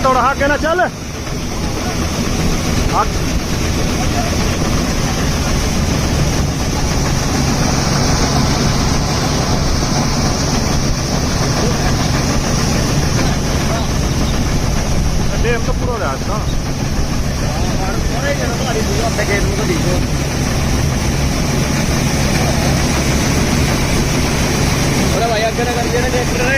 थोड़ा आगे ना चल डेम तो पूरा रहा था भाई अगर